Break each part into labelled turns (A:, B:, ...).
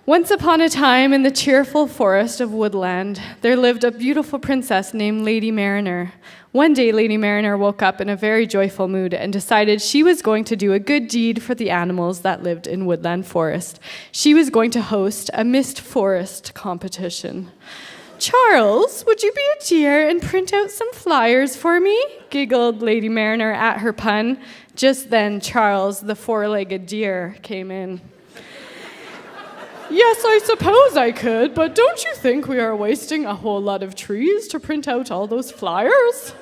A: Once upon a time, in the cheerful forest of woodland, there lived a beautiful princess named Lady Mariner. One day, Lady Mariner woke up in a very joyful mood and decided she was going to do a good deed for the animals that lived in Woodland Forest. She was going to host a Mist Forest competition. "Charles, would you be a dear and print out some flyers for me?" giggled Lady Mariner at her pun. Just then, Charles, the four-legged deer, came in. "Yes, I suppose I could, but don't you think we are wasting a whole lot of trees to print out all those flyers?"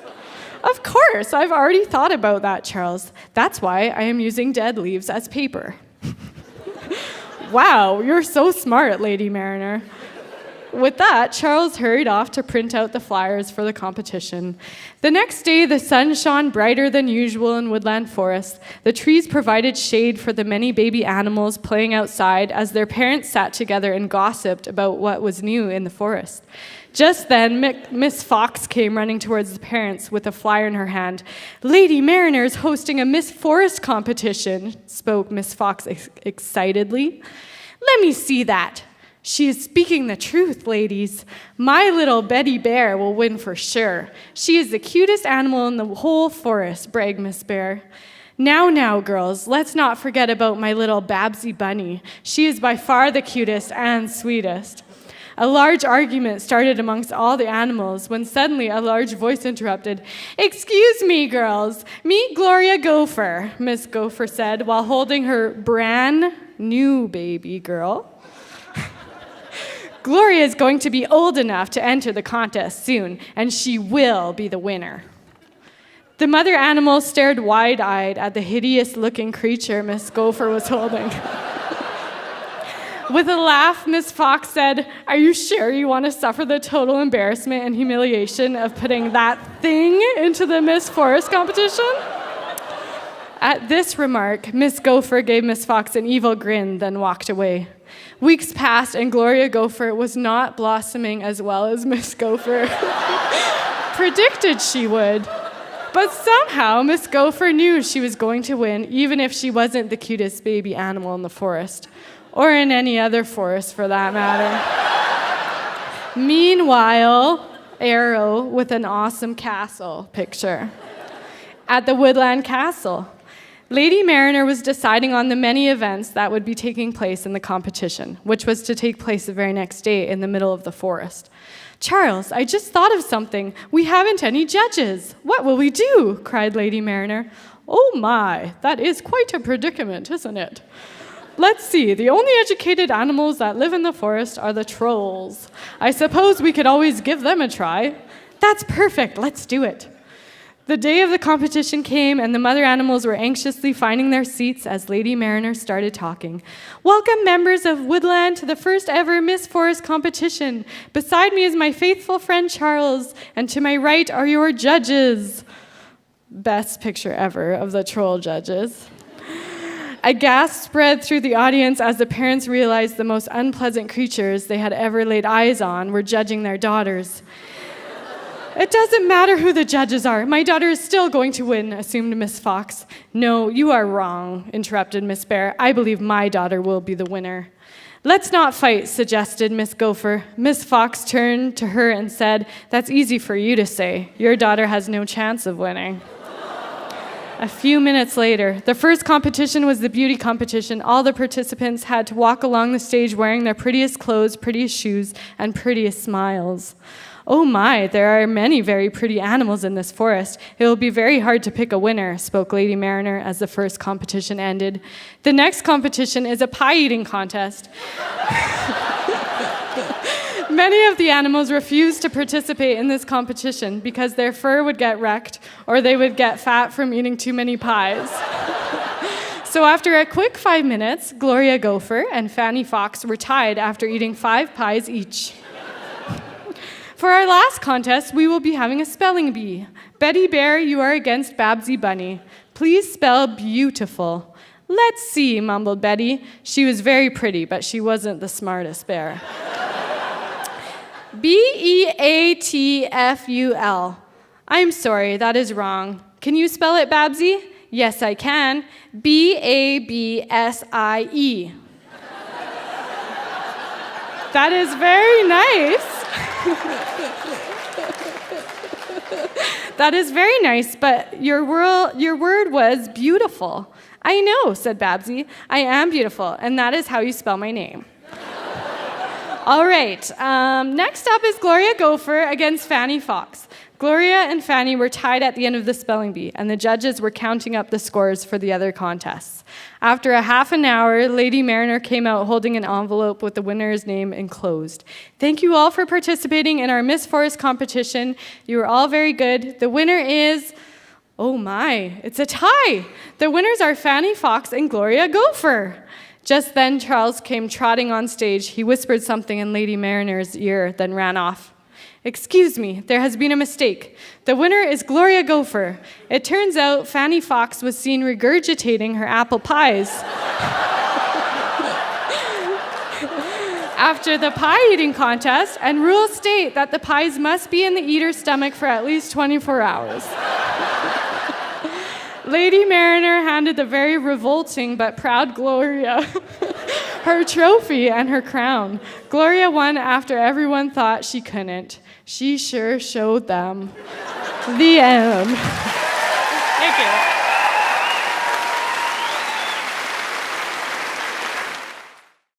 A: "Of course, I've already thought about that, Charles. That's why I am using dead leaves as paper." "Wow, you're so smart, Lady Mariner." With that, Charles hurried off to print out the flyers for the competition. The next day, the sun shone brighter than usual in Woodland Forest. The trees provided shade for the many baby animals playing outside as their parents sat together and gossiped about what was new in the forest. Just then, Miss Fox came running towards the parents with a flyer in her hand. "Lady Mariner is hosting a Miss Forest competition," spoke Miss Fox excitedly. "Let me see that." "She is speaking the truth, ladies. My little Betty Bear will win for sure. She is the cutest animal in the whole forest," bragged Miss Bear. Now, girls, let's not forget about my little Babsy Bunny. She is by far the cutest and sweetest." A large argument started amongst all the animals when suddenly a large voice interrupted. "Excuse me, girls. Meet Gloria Gopher," Miss Gopher said while holding her brand new baby girl. "Gloria is going to be old enough to enter the contest soon, and she will be the winner." The mother animal stared wide-eyed at the hideous-looking creature Miss Gopher was holding. With a laugh, Miss Fox said, "Are you sure you want to suffer the total embarrassment and humiliation of putting that thing into the Miss Forest competition?" At this remark, Miss Gopher gave Miss Fox an evil grin, then walked away. Weeks passed, and Gloria Gopher was not blossoming as well as Miss Gopher predicted she would. But somehow, Miss Gopher knew she was going to win, even if she wasn't the cutest baby animal in the forest, or in any other forest for that matter. Meanwhile, Arrow with an awesome castle picture. At the Woodland Castle, Lady Mariner was deciding on the many events that would be taking place in the competition, which was to take place the very next day in the middle of the forest. "Charles, I just thought of something. We haven't any judges. What will we do?" cried Lady Mariner. "Oh my, that is quite a predicament, isn't it? Let's see, the only educated animals that live in the forest are the trolls. I suppose we could always give them a try." "That's perfect, let's do it." The day of the competition came, and the mother animals were anxiously finding their seats as Lady Mariner started talking. "Welcome, members of Woodland, to the first ever Miss Forest competition. Beside me is my faithful friend Charles, and to my right are your judges." Best picture ever of the troll judges. A gasp spread through the audience as the parents realized the most unpleasant creatures they had ever laid eyes on were judging their daughters. "It doesn't matter who the judges are. My daughter is still going to win," assumed Miss Fox. "No, you are wrong," interrupted Miss Bear. "I believe my daughter will be the winner." "Let's not fight," suggested Miss Gopher. Miss Fox turned to her and said, "That's easy for you to say. Your daughter has no chance of winning." A few minutes later, the first competition was the beauty competition. All the participants had to walk along the stage wearing their prettiest clothes, prettiest shoes, and prettiest smiles. "Oh my, there are many very pretty animals in this forest. It will be very hard to pick a winner," spoke Lady Mariner as the first competition ended. "The next competition is a pie-eating contest." Many of the animals refused to participate in this competition because their fur would get wrecked or they would get fat from eating too many pies. So after a quick 5 minutes, Gloria Gopher and Fanny Fox were tied after eating 5 pies each. For our last contest, we will be having a spelling bee. Betty Bear, you are against Babsy Bunny. Please spell beautiful. "Let's see," mumbled Betty. She was very pretty, but she wasn't the smartest bear. "Beatful. I'm sorry, that is wrong. Can you spell it, Babsy?" "Yes, I can. Babsie." That is very nice. That is very nice, but your word was beautiful. I know, said Babsy. I am beautiful, and that is how you spell my name. All right, next up is Gloria Gopher against Fanny Fox. Gloria and Fanny were tied at the end of the spelling bee, and the judges were counting up the scores for the other contests. After a half an hour, Lady Mariner came out holding an envelope with the winner's name enclosed. Thank you all for participating in our Miss Forest competition. You were all very good. The winner is... Oh my, it's a tie. The winners are Fanny Fox and Gloria Gopher. Just then, Charles came trotting on stage. He whispered something in Lady Mariner's ear, then ran off. Excuse me, there has been a mistake. The winner is Gloria Gopher. It turns out Fanny Fox was seen regurgitating her apple pies after the pie eating contest, and rules state that the pies must be in the eater's stomach for at least 24 hours. Lady Mariner handed the very revolting but proud Gloria her trophy and her crown. Gloria won after everyone thought she couldn't. She sure showed them. The end. Thank you.